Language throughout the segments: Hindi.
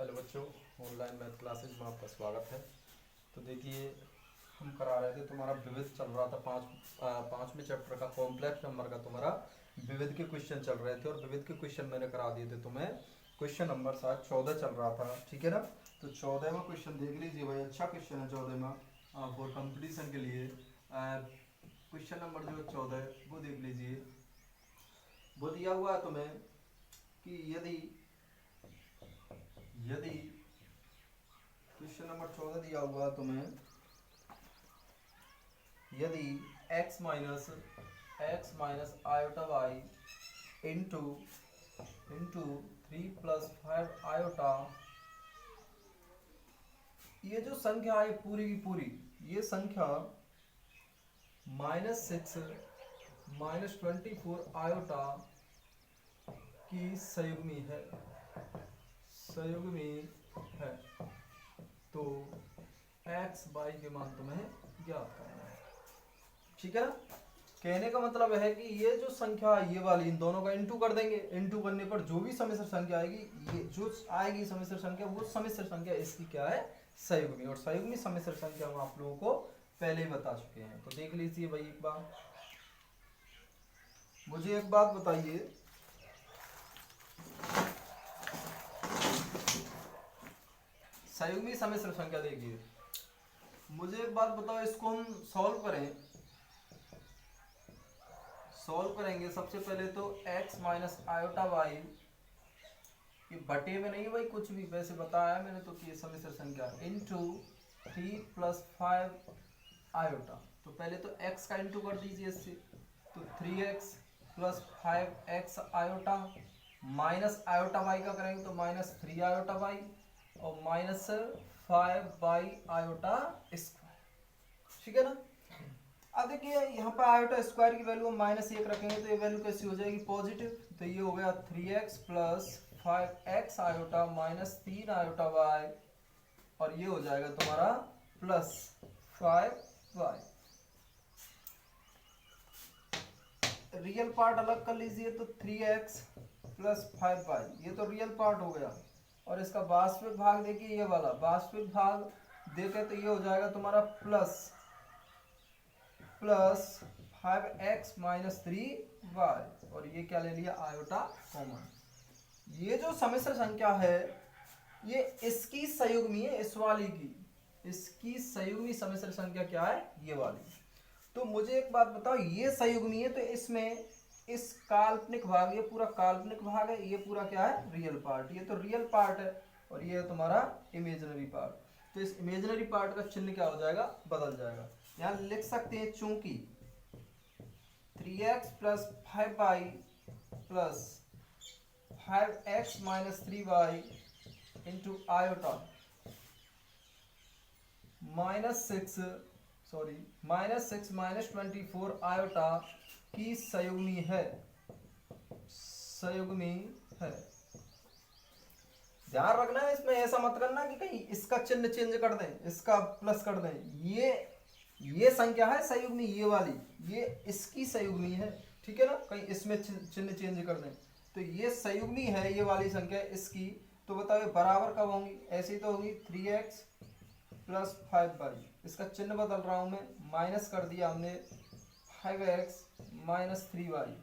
हेलो बच्चों, ऑनलाइन मैथ क्लासेज में आपका स्वागत है। तो देखिए, हम करा रहे थे, तुम्हारा विविध चल रहा था। पाँचवें चैप्टर का कॉम्प्लेक्स नंबर का तुम्हारा विविध के क्वेश्चन चल रहे थे और विविध के क्वेश्चन मैंने करा दिए थे तुम्हें। क्वेश्चन नंबर शायद 14 चल रहा था, ठीक है ना। तो 14वां क्वेश्चन देख लीजिए भाई, अच्छा क्वेश्चन है 14वां फॉर कंपटीशन के लिए। क्वेश्चन नंबर जो 14 है वो देख लीजिए। वो दिया हुआ है तुम्हें कि यदि यदि क्वेश्चन नंबर 14 दिया हुआ है तुम्हें, यदि x minus iota y into 3 plus 5 iota, ये जो संख्या है पूरी की पूरी, ये संख्या -6 -24 आयोटा की संयुग्मी है। तो x y के मान तुम्हें ज्ञात करना है, ठीक है ना। कहने का मतलब है कि ये जो संख्या है ये वाली, इन दोनों का इंटू कर देंगे। इंटू करने पर जो भी सम्मिश्र संख्या आएगी, ये जो आएगी सम्मिश्र संख्या, वो सम्मिश्र संख्या इसकी क्या है, संयुग्मी। और संयुग्मी सम्मिश्र संख्या हम आप लोगों को पहले ही बता चुके हैं। तो देख लीजिए भाई, एक बार मुझे एक बात बताइए, संयुग्मी सम्मिश्र संख्या देखिए, मुझे एक बात बताओ, इसको हम सॉल्व करेंगे। सबसे पहले तो x माइनस आयोटा वाई, ये बटे में नहीं भाई कुछ भी, वैसे बताया मैंने तो कि ये सम्मिश्र संख्या इंटू 3 प्लस 5 आयोटा। तो पहले तो x का इंटू कर दीजिए इससे, तो 3x plus 5x iota, minus iota y का करेंगे तो -3 आयोटा वाई और -5 आयोटा स्क्वायर, ठीक है ना। अब देखिए यहाँ पर आयोटा स्क्वायर की वैल्यू हम -1 रखेंगे तो ये वैल्यू कैसी हो जाएगी, पॉजिटिव। तो ये हो गया 3x plus 5x iota -3 iota Y, और ये हो जाएगा तुम्हारा प्लस 5y। रियल पार्ट अलग कर लीजिए, तो 3x प्लस 5y, ये तो रियल पार्ट हो गया। और इसका वास्तविक भाग देखिए, ये वाला वास्तविक भाग देखे तो ये हो जाएगा तुम्हारा प्लस 5x माइनस 3y, और ये क्या ले लिया, आयोटा कॉमन। ये जो सम्मिश्र संख्या है ये इसकी संयुग्मी है, इस वाली की, इसकी संयुग्मी सम्मिश्र संख्या क्या है, ये वाली। तो मुझे एक बात बताओ, ये संयुग्मी है तो इसमें इस काल्पनिक भाग, ये पूरा काल्पनिक भाग है, ये पूरा क्या है, रियल पार्ट। ये तो रियल पार्ट है और ये है तुम्हारा इमेजिनरी पार्ट। तो इस इमेजिनरी पार्ट का चिन्ह क्या हो जाएगा, बदल जाएगा। यहाँ लिख सकते हैं, चूंकि 3x plus 5y plus 5x minus 3y into iota -6 -24 iota की संयुग्मी है। ध्यान रखना है इसमें, ऐसा मत करना कि कहीं इसका चिन्ह चेंज कर दें, इसका प्लस कर दें। ये संख्या है संयुग्मी, ये वाली, ये इसकी संयुग्मी है, ठीक है ना। कहीं इसमें चिन्ह चेंज कर दें तो ये संयुग्मी है, ये वाली संख्या इसकी। तो बताओ बराबर कब होंगी, ऐसी तो होगी 3x प्लस 5y, इसका चिन्ह बदल रहा हूं मैं, माइनस कर दिया हमने 5x माइनस 3y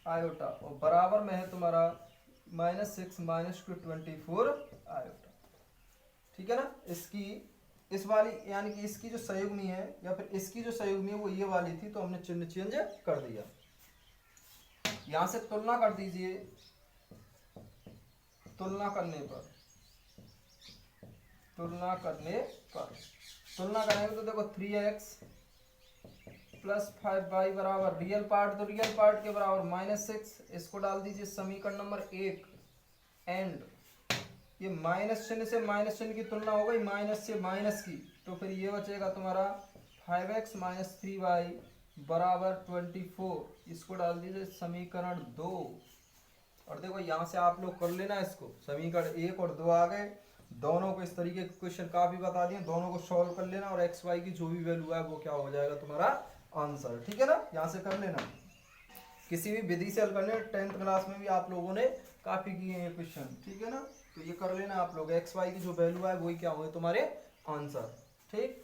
आयोटा, और बराबर में है तुम्हारा -6 -24 आयोटा, ठीक है ना। इसकी इस वाली यानी कि इसकी जो संयुग्मी है या फिर इसकी जो संयुग्मी है वो ये वाली थी, तो हमने चिन्ह चेंज कर दिया। यहां से तुलना कर दीजिए, तुलना करने करेंगे तो देखो 3x प्लस 5y बराबर रियल पार्ट, तो रियल पार्ट के बराबर -6, इसको डाल दीजिए समीकरण नंबर 1। एंड ये माइनस चिन्ह से माइनस चिन्ह की तुलना हो गई, माइनस से माइनस की, तो फिर ये बचेगा तुम्हारा 5x माइनस 3y बराबर 24, इसको डाल दीजिए समीकरण 2। और देखो यहाँ से आप लोग कर लेना इसको, समीकरण 1 और 2 आ गए, दोनों को इस तरीके के क्वेश्चन काफी बता दिए, दोनों को सॉल्व कर लेना और एक्स वाई की जो भी वैल्यू है वो क्या हो जाएगा तुम्हारा आंसर, ठीक है ना। यहाँ से कर लेना, किसी भी विधि से हल करने, 10th क्लास में भी आप लोगों ने कॉपी किए हैं क्वेश्चन, ठीक है ना। तो ये कर लेना आप लोग, एक्स वाई की जो वैल्यू है वही क्या हुए तुम्हारे आंसर। ठीक,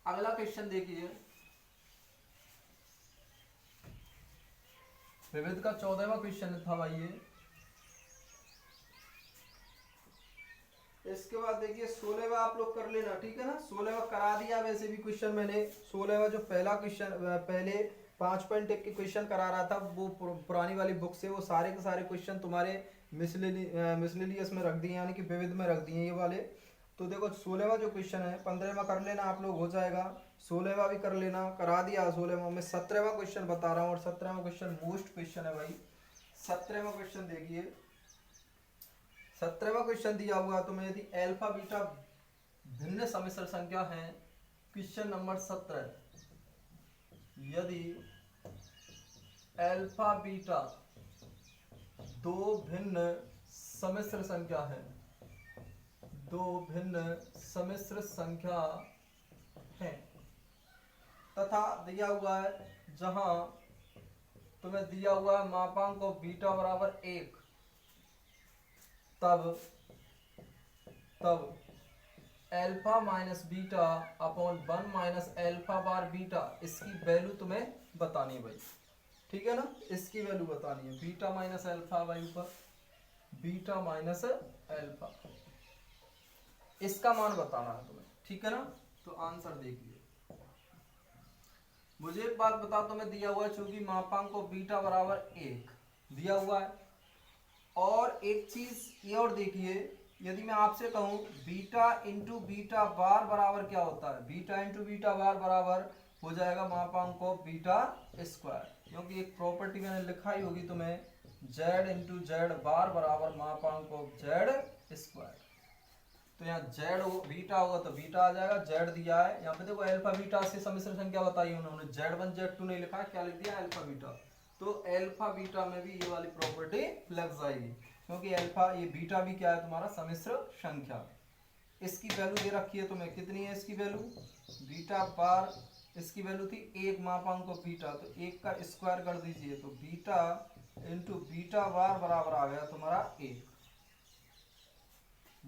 अगला क्वेश्चन देखिए, विविध का 14वां क्वेश्चन था भाई ये। इसके बाद देखिए 16वां आप लोग कर लेना, ठीक है ना। 16वां करा दिया वैसे भी क्वेश्चन मैंने। 16वां जो पहला क्वेश्चन, पहले 5.1 के क्वेश्चन करा रहा था वो पुरानी वाली बुक से, वो सारे के सारे क्वेश्चन तुम्हारे मिसलेनियस में रख दिए, यानी कि विविध में रख दिए ये वाले। तो देखो 16वां जो क्वेश्चन है, 15वां कर लेना आप लोग, हो जाएगा। 16वां भी कर लेना, करा दिया 16वां में। 17वां क्वेश्चन बता रहा हूँ, और 17वां क्वेश्चन मोस्ट क्वेश्चन है भाई। 17वां क्वेश्चन देखिए, 17वां क्वेश्चन दिया हुआ तुम्हें, यदि अल्फा बीटा भिन्न सम्मिश्र संख्या है, क्वेश्चन नंबर 17, यदि अल्फा बीटा दो भिन्न सम्मिश्र संख्या है, दो भिन्न सम्मिश्र संख्या है, तथा दिया हुआ है, जहां तुम्हें दिया हुआ है मापांक को बीटा बराबर 1, तब alpha minus beta upon 1 minus alpha bar beta, इसकी वैल्यू तुम्हें बतानी है भाई, ठीक है ना। इसकी वैल्यू बतानी है, बीटा माइनस अल्फा भाई, ऊपर बीटा माइनस अल्फा, इसका मान बताना है तुम्हें, ठीक है ना। तो आंसर देखिए, मुझे एक बात बता, तुम्हें दिया हुआ है चूंकि मापांक को बीटा बराबर 1 दिया हुआ है, और एक चीज ये और देखिए, यदि मैं आपसे कहूं बीटा इंटू बीटा बार बराबर क्या होता है, बीटा इंटू बीटा बार बराबर हो जाएगा मापांक को बीटा स्क्वायर, क्योंकि एक प्रॉपर्टी मैंने लिखा ही होगी तुम्हें, जेड इंटू जेड बार बराबर मापांक को जेड स्क्वायर। तो यहाँ जेड बीटा होगा तो बीटा आ जाएगा, जेड दिया है यहाँ पे देखो, अल्फा बीटा से सम्मिश्र संख्या बताई उन्होंने, Z1 Z2 नहीं लिखा, क्या लिख दिया, अल्फा बीटा। तो अल्फा बीटा में भी ये वाली प्रॉपर्टी लग जाएगी, क्योंकि अल्फा ये बीटा भी क्या है तुम्हारा सम्मिश्र संख्या। इसकी वैल्यू दे रखी है तुम्हें, कितनी है इसकी वैल्यू, बीटा बार, इसकी वैल्यू थी 1 मापांक को बीटा, तो 1 का स्क्वायर कर दीजिए, तो बीटा इंटू बीटा बार बराबर आ गया तुम्हारा 1।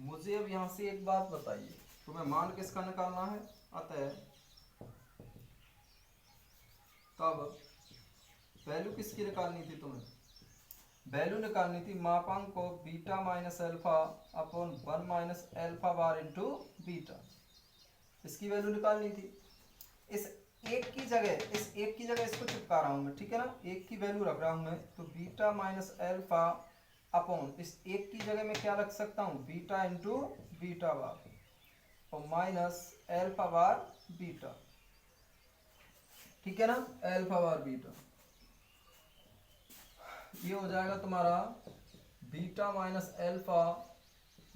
मुझे अब यहां से एक बात बताइए, तुम्हें मान किसका निकालना है, अतः तब वैल्यू किसकी निकालनी थी तुम्हें, वैल्यू निकालनी थी मापांक को beta minus alpha upon 1 minus alpha bar into beta, इसकी वैल्यू निकालनी थी। इस एक की जगह इसको चिपका रहा हूं मैं, ठीक है ना, एक की वैल्यू रख रहा हूं मैं, तो बीटा माइनस अल्फा अपॉन इस एक की जगह में क्या रख सकता हूं, बीटा इंटू बीटा बार और माइनस अल्फा बार बीटा, ठीक है ना, अल्फा बार बीटा, ये हो जाएगा तुम्हारा बीटा माइनस अल्फा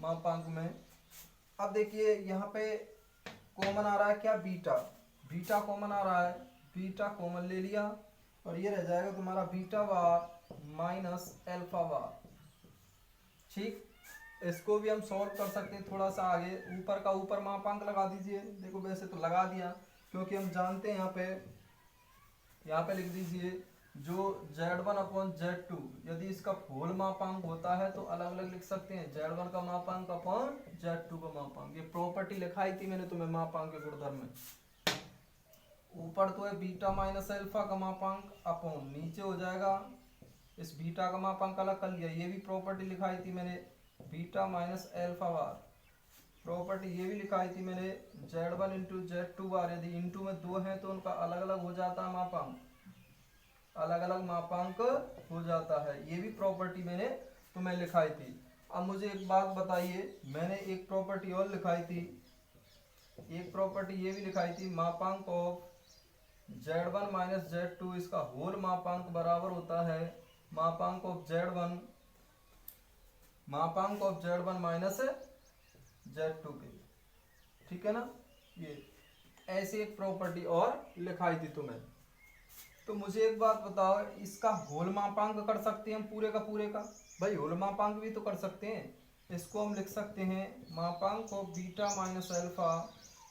मापांक में। अब देखिए यहाँ पे कॉमन आ रहा है क्या, बीटा, बीटा कॉमन आ रहा है, बीटा कॉमन ले लिया, और ये रह जाएगा तुम्हारा बीटा बार माइनस अल्फा बार। ठीक, इसको भी हम सॉल्व कर सकते हैं थोड़ा सा आगे, ऊपर का ऊपर मापांक लगा दीजिए, देखो वैसे तो लगा दिया, क्योंकि हम जानते हैं यहाँ पे लिख दीजिए जो Z1 अपॉन Z2, यदि इसका होल मापांक होता है तो अलग अलग लिख सकते हैं, Z1 का मापांक अपॉन Z2 का मापांक, ये प्रॉपर्टी लिखाई थी मैंने तुम्हें मापांक के गुणधर्म में। ऊपर तो है बीटा माइनस अल्फा का मापांक अपॉन, नीचे हो जाएगा इस बीटा का मापांक अलग कर लिया, ये भी प्रॉपर्टी लिखाई थी मैंने beta minus alpha bar, property ये भी लिखाई थी मैंने Z1 इंटू Z2 बार, यदि इंटू में 2 है तो उनका अलग अलग हो जाता है मापांक, अलग अलग मापांक हो जाता है, ये भी प्रॉपर्टी मैंने तुम्हें लिखाई थी। अब मुझे एक बात बताइए, मैंने एक प्रॉपर्टी और लिखाई थी, एक प्रॉपर्टी ये भी लिखाई थी, मापांक ऑफ Z1 माइनस Z2, इसका होल मापांक बराबर होता है मापांक ऑफ Z1 माइनस Z2 के, ठीक है ना। ये ऐसी एक प्रॉपर्टी और लिखाई थी तुम्हें। तो मुझे एक बात बताओ, इसका होल मापांक कर सकते हैं हम पूरे का पूरे का, भाई होल मापांक भी तो कर सकते हैं, इसको हम लिख सकते हैं मापांक of beta minus alpha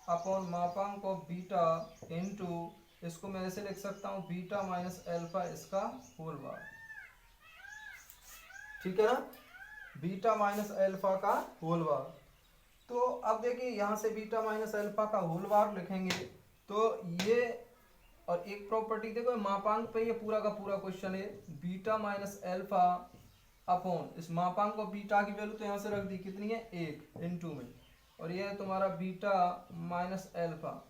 upon मापांक ऑफ बीटा इंटू, इसको मैं ऐसे लिख सकता हूँ बीटा माइनस अल्फा इसका होल बार, ठीक है ना। बीटा माइनस अल्फा का होल बार। तो अब देखिए यहाँ से बीटा माइनस अल्फा का होल बार लिखेंगे तो ये, और एक प्रॉपर्टी देखो मापांक पे ये पूरा का पूरा क्वेश्चन है, बीटा माइनस अल्फा अपॉन इस मापांक को, बीटा की वैल्यू तो यहाँ से रख दी कितनी है 1 इनटू में, और ये है तुम्हारा बीटा माइनस अल्फा।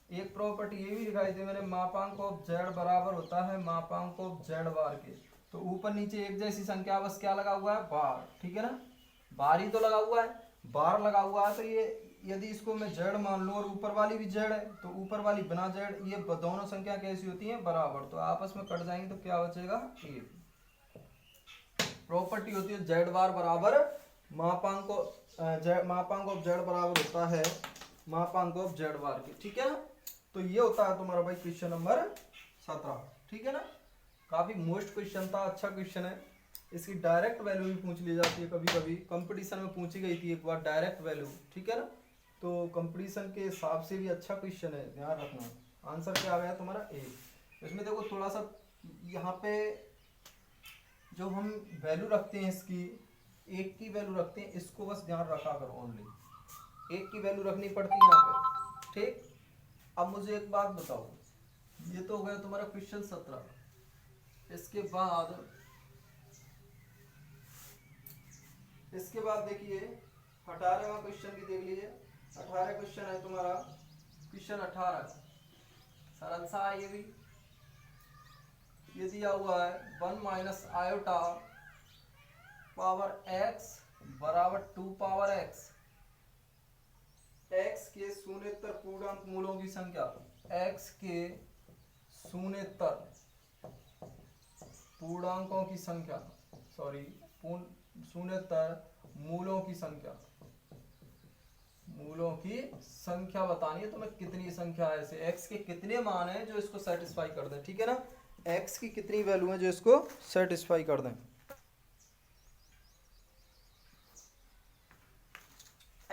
एक प्रॉपर्टी ये भी दिखाई थी मैंने, मापांक ऑफ जेड बराबर होता है मापांक ऑफ जेड बार के। तो ऊपर नीचे एक जैसी संख्या, बस क्या लगा हुआ है बार, ठीक है ना, बार ही तो लगा हुआ है, बार लगा हुआ है। तो ये यदि इसको मैं जेड मान लूँ और ऊपर वाली भी जेड है, तो ऊपर वाली बिना जेड, ये दोनों संख्या कैसी होती हैं बराबर, तो आपस में कट जाएंगे तो क्या बचेगा 1। प्रॉपर्टी होती है जेड बार बराबर मापांक ऑफ जेड बराबर होता है मापांक ऑफ जेड बार के, ठीक है ना। तो ये होता है तुम्हारा भाई क्वेश्चन नंबर 17, ठीक है ना। काफी मोस्ट क्वेश्चन था, अच्छा क्वेश्चन है। इसकी डायरेक्ट वैल्यू भी पूछ ली जाती है कभी कभी, कंपटीशन में पूछी गई थी एक बार डायरेक्ट वैल्यू, ठीक है ना। तो कंपटीशन के हिसाब से भी अच्छा क्वेश्चन है, ध्यान रखना। आंसर क्या आ गया तुम्हारा 1। इसमें देखो थोड़ा सा यहाँ पे जो हम वैल्यू रखते हैं इसकी, 1 की वैल्यू रखते हैं, इसको बस ध्यान रखा करो, ओनली 1 की वैल्यू रखनी पड़ती है यहाँ पे, ठीक। अब मुझे एक बात बताओ, ये तो हो गया तुम्हारा क्वेश्चन 17। इसके बाद देखिए 18वां क्वेश्चन भी देख लीजिए। 18 क्वेश्चन है तुम्हारा, क्वेश्चन 18 सरल सा है ये भी। ये दिया हुआ है 1 माइनस आयोटा पावर x बराबर 2 पावर x, x के शून्येतर पूर्णांक मूलों की संख्या, x के शून्येतर पूर्णांकों की संख्या, सॉरी शून्येतर मूलों की संख्या, मूलों की संख्या बतानी है। तो मैं कितनी संख्या है, ऐसे x के कितने मान हैं जो इसको सेटिस्फाई कर दें, ठीक है ना। x की कितनी वैल्यू है जो इसको सेटिस्फाई कर दें,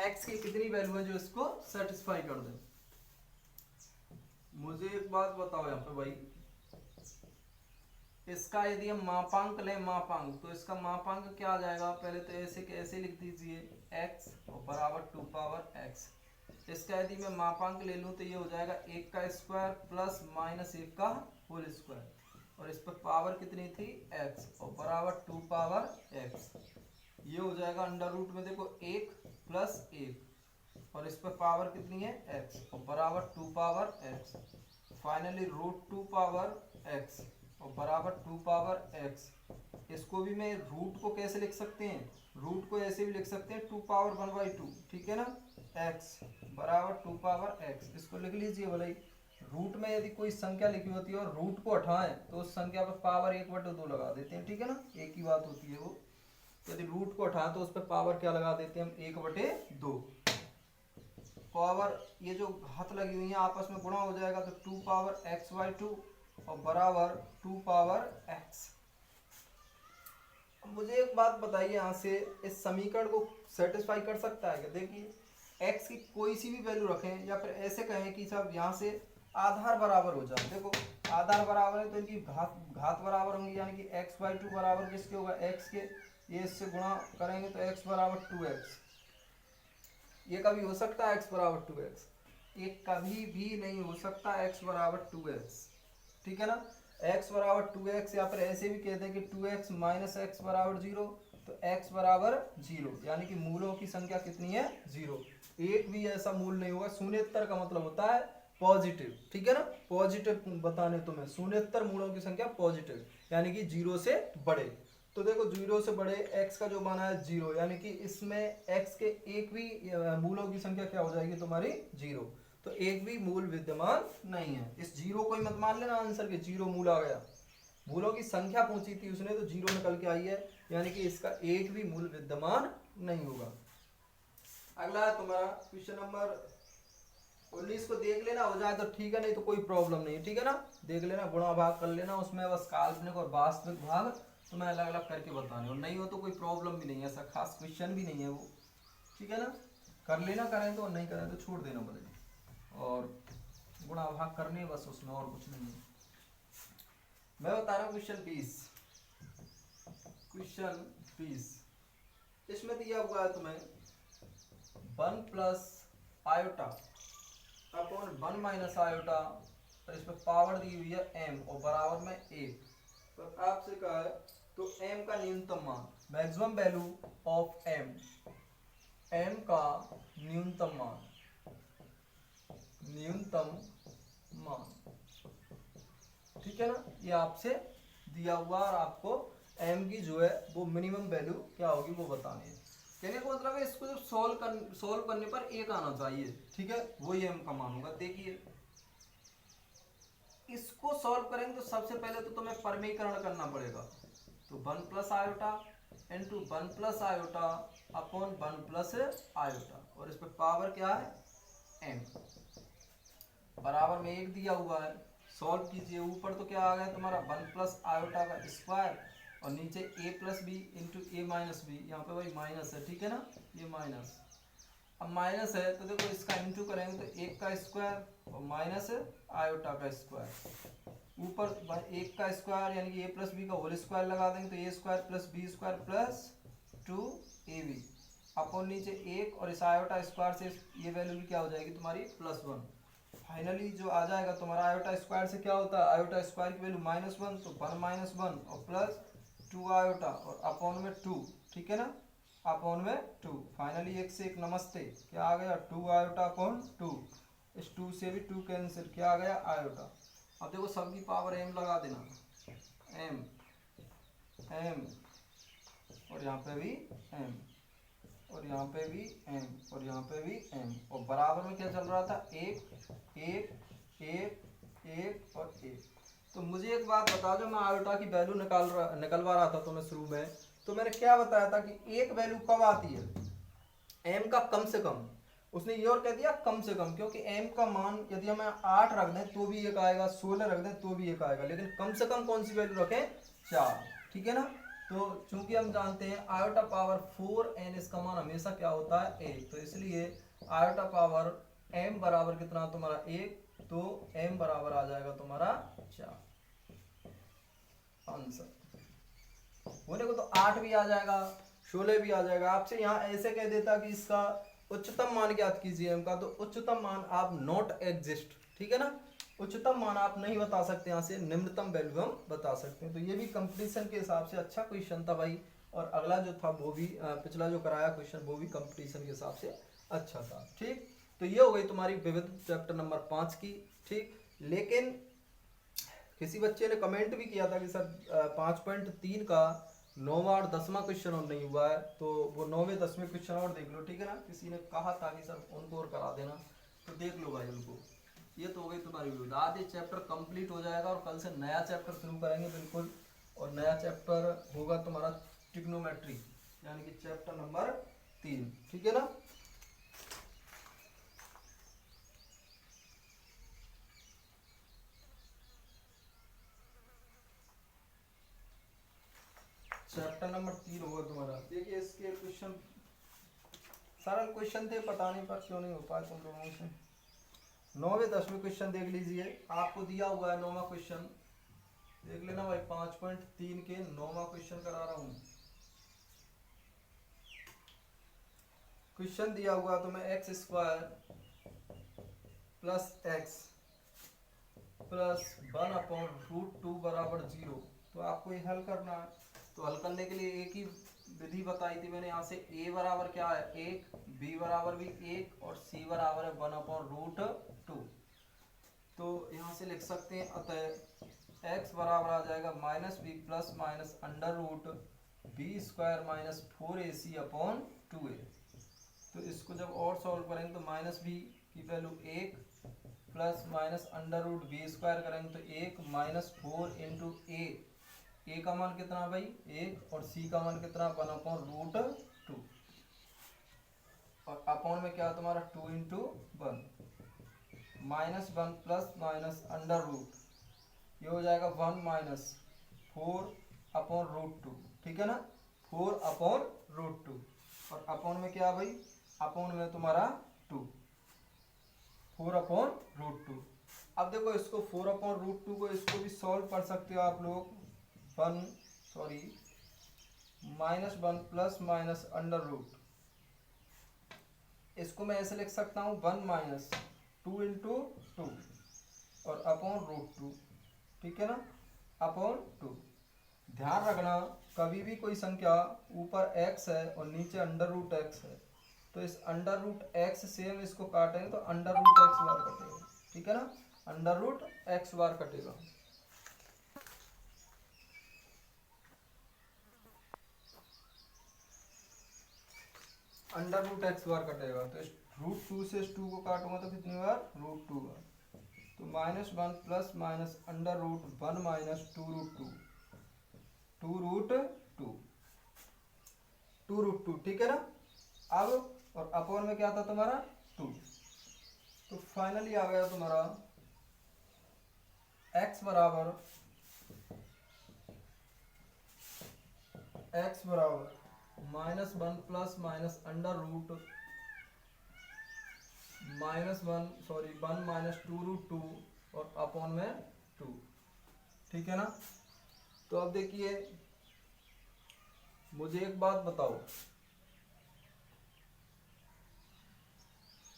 x की कितनी वैल्यू है जो इसको सेटिस्फाई कर दें। मुझे एक बात बताओ यहाँ पे भाई, इसका यदि हम मापांक लें, मापांक, तो इसका मापांक क्या आ जाएगा, पहले तो ऐसे कैसे लिख दीजिए x और बराबर 2 पावर x। इसका यदि मैं मापांक ले लूं तो ये हो जाएगा 1 का स्क्वायर प्लस माइनस 1 का होल स्क्वायर, और इस पर पावर कितनी थी x और बराबर 2 पावर x। ये हो जाएगा अंडर रूट में देखो 1 प्लस 1, और इस पर पावर कितनी है x और बराबर 2 power x। Finally root 2 power x और बराबर 2 पावर x। इसको भी मैं रूट को कैसे लिख सकते हैं, रूट को ऐसे भी लिख सकते हैं 2 पावर 1/2, ठीक है ना, x बराबर 2 पावर x। इसको लिख लीजिए भले। रूट में यदि कोई संख्या लिखी होती है और रूट को हटाएं तो उस संख्या पर पावर 1/2 लगा देते हैं, ठीक है ना, एक ही बात होती है वो। यदि रूट को हटाएं तो उस पर पावर क्या लगा देते हैं हम 1/2। पावर ये जो घात लगी हुई है आपस में गुणा हो जाएगा तो 2 पावर x/2 और बराबर 2 पावर x। मुझे एक बात बताइए, यहाँ से इस समीकरण को सेटिस्फाई कर सकता है क्या। देखिए x की कोई सी भी वैल्यू रखें, या फिर ऐसे कहें कि सब यहाँ से आधार बराबर हो जाए। देखो आधार बराबर है तो इनकी घात बराबर होंगी, यानी कि x/2 बराबर किसके होगा x के, ये इससे गुणा करेंगे तो x बराबर 2x। ये कभी हो सकता है x बराबर 2x, ये कभी भी नहीं हो सकता x बराबर 2x, ठीक है ना। x बराबर 2x, या फिर ऐसे भी कहते हैं कि 2x माइनस x बराबर 0, तो x बराबर 0, यानी कि मूलों की संख्या कितनी है 0। एक भी ऐसा मूल नहीं होगा। शून्येतर का मतलब होता है पॉजिटिव, ठीक है ना, पॉजिटिव बताने तुम्हें, शून्येतर मूलों की संख्या पॉजिटिव यानी कि 0 से बड़े। तो देखो 0 से बड़े x का जो मान है 0, यानी कि इसमें x के एक भी मूलों की संख्या क्या हो जाएगी तुम्हारी 0। तो एक भी मूल विद्यमान नहीं है। इस 0 को ही मत मान लेना आंसर के 0 मूल आ गया। मूलों की संख्या पूछी थी उसने तो 0 निकल के आई है, यानी कि इसका एक भी मूल विद्यमान नहीं होगा। अगला है तुम्हारा क्वेश्चन नंबर 19 को देख लेना, हो जाए तो ठीक है, नहीं तो कोई प्रॉब्लम नहीं है, ठीक है ना। देख लेना, गुणा भाग कर लेना, उसमें बस काल्पनिक और वास्तविक भाग तो मैं अलग अलग करके बताने, और नहीं हो तो कोई प्रॉब्लम भी नहीं है, ऐसा खास क्वेश्चन भी नहीं है वो, ठीक है ना। कर लेना, करें तो, नहीं करें तो छोड़ देना बोले, और गुणा भाग करने बस, उसमें और कुछ नहीं है। मैं बता रहा हूँ क्वेश्चन 20। में दिया हुआ है तुम्हें 1 plus iota upon 1 minus iota, और इस पर पावर दी हुई है m और बराबर में 1। तो आपसे कहा है तो m का न्यूनतम मान, मैक्सिमम वैल्यू ऑफ m का न्यूनतम मान, ठीक है ना, ये आपसे दिया हुआ और आपको m की जो है वो मिनिमम वैल्यू क्या होगी वो बतानी है। कहने का मतलब है इसको जब सोल्व करने पर एक आना चाहिए, ठीक है, वही m का मान होगा। देखिए इसको सॉल्व करेंगे तो सबसे पहले तो तुम्हें परमीकरण करना पड़ेगा, तो 1 plus iota into 1 plus iota upon 1 plus iota, और इस पर पावर क्या है m, बराबर में 1 दिया हुआ है। सॉल्व कीजिए, ऊपर तो क्या आ गया तुम्हारा 1 प्लस आयोटा का स्क्वायर और नीचे a plus b into a minus b, यहाँ पे भाई माइनस है, ठीक है ना, ये माइनस, अब माइनस है तो देखो इसका इंटू करेंगे तो 1 का स्क्वायर और माइनस आयोटा का स्क्वायर, ऊपर 1 का स्क्वायर यानी कि a प्लस बी का होल स्क्वायर लगा देंगे तो a square plus b square plus 2ab upon नीचे 1 और इस आयोटा स्क्वायर से ये वैल्यू भी क्या हो जाएगी तुम्हारी +1। फाइनली जो आ जाएगा तुम्हारा आयोटा स्क्वायर से क्या होता है, आयोटा स्क्वायर की वैल्यू -1 तो 1 - 1 और प्लस 2 आयोटा और अपॉन में 2, ठीक है ना, अपॉन में 2। फाइनली 1 से 1 नमस्ते, क्या आ गया 2 आयोटा अपॉन 2, इस 2 से भी 2 कैंसिल, क्या आ गया आयोटा। अब देखो सबकी पावर m लगा देना, m और यहाँ पे भी m और यहाँ पे भी m और यहाँ पे भी m, और बराबर में क्या चल रहा था 1 1 1 1 और 1। तो मुझे एक बात बता दो, मैं आयोटा की वैल्यू निकलवा रहा था तो मैं शुरू में, तो मैंने क्या बताया था कि एक वैल्यू कब आती है m का कम से कम, उसने ये और कह दिया कम से कम, क्योंकि m का मान यदि हमें 8 रख दें तो भी एक आएगा, 16 रख दें तो भी एक आएगा, लेकिन कम से कम कौन सी वैल्यू रखें 4, ठीक है ना। तो चूंकि हम जानते हैं आयोटा पावर 4n इसका मान हमेशा क्या होता है 1, तो इसलिए आयोटा पावर m बराबर कितना तुम्हारा 1, तो m बराबर आ जाएगा तुम्हारा 4। आंसर होने को तो 8 भी आ जाएगा, 16 भी आ जाएगा। आपसे यहाँ ऐसे कह देता कि इसका उच्चतम मान ज्ञात कीजिए m का, तो उच्चतम मान आप नॉट एग्जिस्ट, ठीक है ना, उच्चतम मान आप नहीं बता सकते, यहाँ से निम्नतम वैल्यू हम बता सकते हैं। तो ये भी कंपटीशन के हिसाब से अच्छा क्वेश्चन था भाई, और अगला जो था वो भी पिछला जो कराया क्वेश्चन वो भी कंपटीशन के हिसाब से अच्छा था, ठीक। तो ये हो गई तुम्हारी विविध चैप्टर नंबर 5 की, ठीक। लेकिन किसी बच्चे ने कमेंट भी किया था कि सर 5.3 का 9वां और 10वां क्वेश्चन और नहीं हुआ है, तो वो 9वें 10वें क्वेश्चन और देख लो, ठीक है ना। किसी ने कहा था कि सर उनको और करा देना, तो देख लो भाई उनको। ये तो हो गई तुम्हारी वीडियो, आज ये चैप्टर कंप्लीट हो जाएगा और कल से नया चैप्टर शुरू करेंगे बिल्कुल, और नया चैप्टर होगा तुम्हारा ट्रिग्नोमेट्री यानी कि चैप्टर नंबर 3, ठीक है ना। चैप्टर नंबर 3 होगा तुम्हारा। देखिए इसके क्वेश्चन सरल क्वेश्चन थे, पता नहीं पर क्यों नहीं हो पाए तुम लोगों से। 9वें 10वें क्वेश्चन देख लीजिए, आपको दिया हुआ है 9वां क्वेश्चन, देख लेना भाई। 5.3 के 9वां क्वेश्चन करा रहा हूँ। क्वेश्चन दिया हुआ तो मैं x² प्लस x प्लस 1/√2 बराबर 0, तो आपको ये हल करना है। तो हल करने के लिए एक ही विधि बताई थी मैंने, यहाँ से a बराबर क्या है 1, b बराबर भी 1 और c बराबर है 1/√2। तो यहाँ से लिख सकते हैं अतः x बराबर आ जाएगा -b plus minus √b² - 4ac/2a। तो इसको जब और सॉल्व करेंगे तो -b की वैल्यू 1 प्लस माइनस √b² करेंगे तो 1 - 4 इंटू a का मान कितना भाई 1 और c का मान कितना 1/√2, और अपॉन में क्या तुम्हारा 2 इंटू 1 -1 प्लस माइनस √, ये हो जाएगा 1 - 4/√2, ठीक है ना, 4/√2, और अपॉन में क्या भाई अपॉन में तुम्हारा 2, 4/√2। अब देखो इसको 4/√2 को इसको भी सॉल्व कर सकते हो आप लोग। -1 प्लस माइनस अंडर रूट, इसको मैं ऐसे लिख सकता हूँ 1 माइनस 2 इंटू 2 और अपॉन रूट 2, ठीक है ना, अपॉन 2। ध्यान रखना कभी भी कोई संख्या ऊपर x है और नीचे अंडर रूट x है, तो इस अंडर रूट x से हम इसको काटेंगे तो अंडर रूट x बार कटेगा, ठीक है ना, अंडर रूट x बार कटेगा। अंडर रूट एक्स बार कटेगा, तो इस रूट 2 से इस 2 को काटूंगा तो कितनी बार, रूट 2 बार। तो -1 plus minus under root 1 minus 2 root 2, 2 root 2, 2 root 2, ठीक है ना। अब और अपॉन में क्या था तुम्हारा 2, तो फाइनली आ गया तुम्हारा x बराबर -1 plus minus under root -1 minus 2 root 2 और अपॉन में 2, ठीक है ना। तो अब देखिए मुझे एक बात बताओ,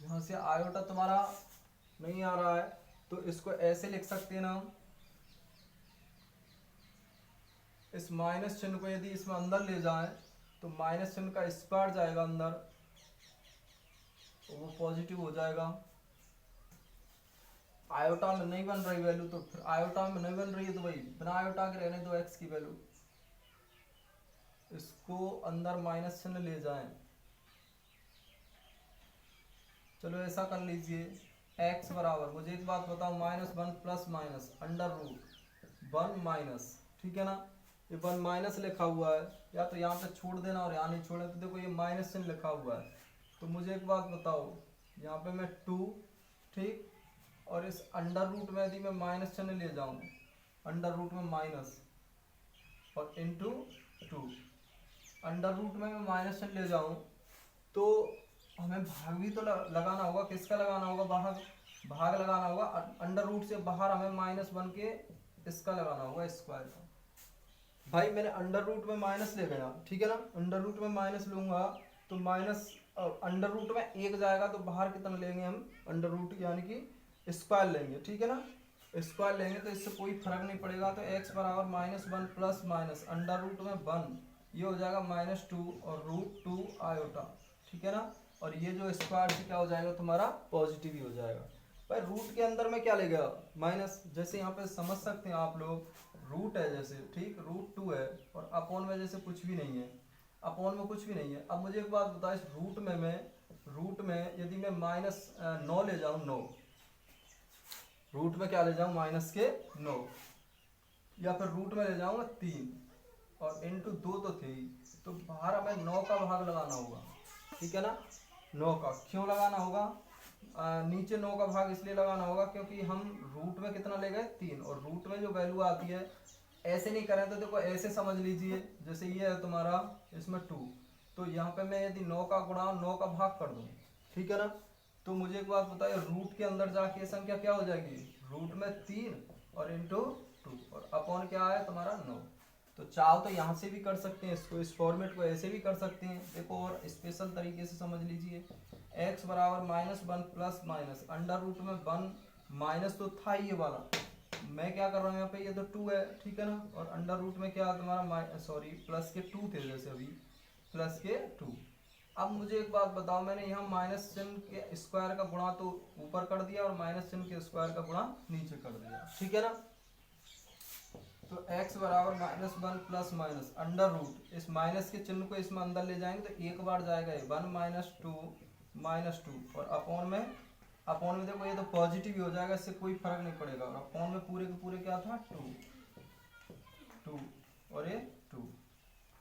यहाँ से आयोटा तुम्हारा नहीं आ रहा है तो इसको ऐसे लिख सकते हैं ना, इस माइनस चिन्ह को यदि इसमें अंदर ले जाएं तो माइनस चिन्ह का स्क्वायर जाएगा अंदर, तो वो पॉजिटिव हो जाएगा। आयोटा में नहीं बन रही वैल्यू, तो फिर आयोटा में नहीं बन रही है तो भाई बिना आयोटा के रहने दो एक्स की वैल्यू, इसको अंदर माइनस चिन्ह ले जाएं। चलो ऐसा कर लीजिए, x बराबर, मुझे एक बात बताओ, -1 plus minus under root 1 minus, ठीक है ना, ये 1 माइनस लिखा हुआ है, या तो यहाँ पे छोड़ देना और यहाँ नहीं छोड़े, तो देखो ये माइनस चिन्ह लिखा हुआ है। तो मुझे एक बात बताओ, यहाँ पे मैं 2, ठीक, और इस अंडर रूट में यदि मैं माइनस चिन्ह ले जाऊँ, अंडर रूट में माइनस और इंटू 2, अंडर रूट में मैं माइनस चिन्ह ले जाऊँ तो हमें भाग भी तो लगाना होगा, किसका लगाना होगा, भाग लगाना होगा, अंडर रूट से बाहर हमें -1 के इसका लगाना होगा, स्क्वायर का। भाई मैंने अंडर रूट में माइनस ले गया, ठीक है ना, अंडर रूट में माइनस लूंगा तो माइनस अंडर रूट में 1 जाएगा तो बाहर कितना लेंगे हम, अंडर रूट यानी कि स्क्वायर लेंगे, ठीक है ना, स्क्वायर लेंगे तो इससे कोई फर्क नहीं पड़ेगा। तो x बराबर -1 प्लस माइनस अंडर रूट में 1, ये हो जाएगा -2 और रूट 2 आयोटा, ठीक है ना, और ये जो स्क्वायर से क्या हो जाएगा तुम्हारा, पॉजिटिव ही हो जाएगा। भाई रूट के अंदर में क्या ले गया, माइनस, जैसे यहाँ पे समझ सकते हैं आप लोग, रूट है जैसे, ठीक, रूट 2 है और अपॉन में जैसे कुछ भी नहीं है, अपॉन में कुछ भी नहीं है। अब मुझे एक बात बताओ, इस रूट में यदि मैं -9 ले जाऊँ, 9, रूट में क्या ले जाऊँ, -9, या फिर रूट में ले जाऊँगा 3 और इंटू 2 तो थे ही, तो बाहर हमें 9 का भाग लगाना होगा, ठीक है ना, 9 का क्यों लगाना होगा, नीचे 9 का भाग इसलिए लगाना होगा क्योंकि हम रूट में कितना ले गए, 3, और रूट में जो वैल्यू आती है, ऐसे नहीं करें तो देखो ऐसे समझ लीजिए, जैसे ये है तुम्हारा, इसमें 2, तो यहाँ पे मैं यदि 9 का गुणा 9 का भाग कर दूँ, ठीक है ना, तो मुझे एक बात बताइए, रूट के अंदर जाके संख्या क्या हो जाएगी, रूट में 3 और इंटू 2 और अपॉन क्या है तुम्हारा 9। तो चाहो तो यहाँ से भी कर सकते हैं इसको, इस फॉर्मेट को ऐसे भी कर सकते हैं, देखो और स्पेशल तरीके से समझ लीजिए, x बराबर -1 प्लस माइनस अंडर रूट में 1, माइनस तो था ही ये वाला, मैं क्या कर रहा हूँ यहाँ पे, ये तो 2 है, ठीक है ना, और अंडर रूट में क्या तुम्हारा सॉरी प्लस के 2 थे, जैसे अभी प्लस के 2। अब मुझे एक बात बताओ, मैंने यहाँ माइनस चिन्ह के स्क्वायर का गुणा तो ऊपर कर दिया और माइनस चिन्ह के स्क्वायर का गुणा नीचे कर दिया, ठीक है ना। तो x बराबर -1 प्लस माइनस अंडर रूट, इस माइनस के चिन्ह को इसमें अंदर ले जाएंगे तो एक बार जाएगा ये 1 -2 और अपॉन में देखो ये तो पॉजिटिव ही हो जाएगा, इससे कोई फर्क नहीं पड़ेगा, और अपॉन में पूरे के पूरे क्या था 2 और ये 2,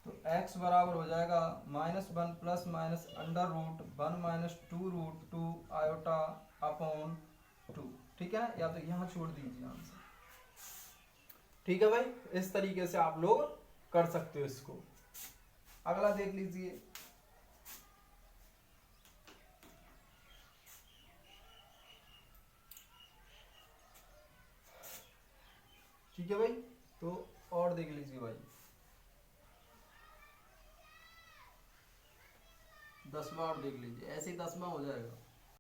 तो x बराबर हो जाएगा -1 plus minus under root 1 -2 root 2 iota upon 2, ठीक है ना, या तो यहाँ छोड़ दीजिए आंसर, ठीक है भाई, इस तरीके से आप लोग कर सकते हो इसको। अगला देख लीजिए, ठीक है भाई, तो और देख लीजिए भाई, 10वां और देख लीजिए, ऐसे ही 10वां हो जाएगा।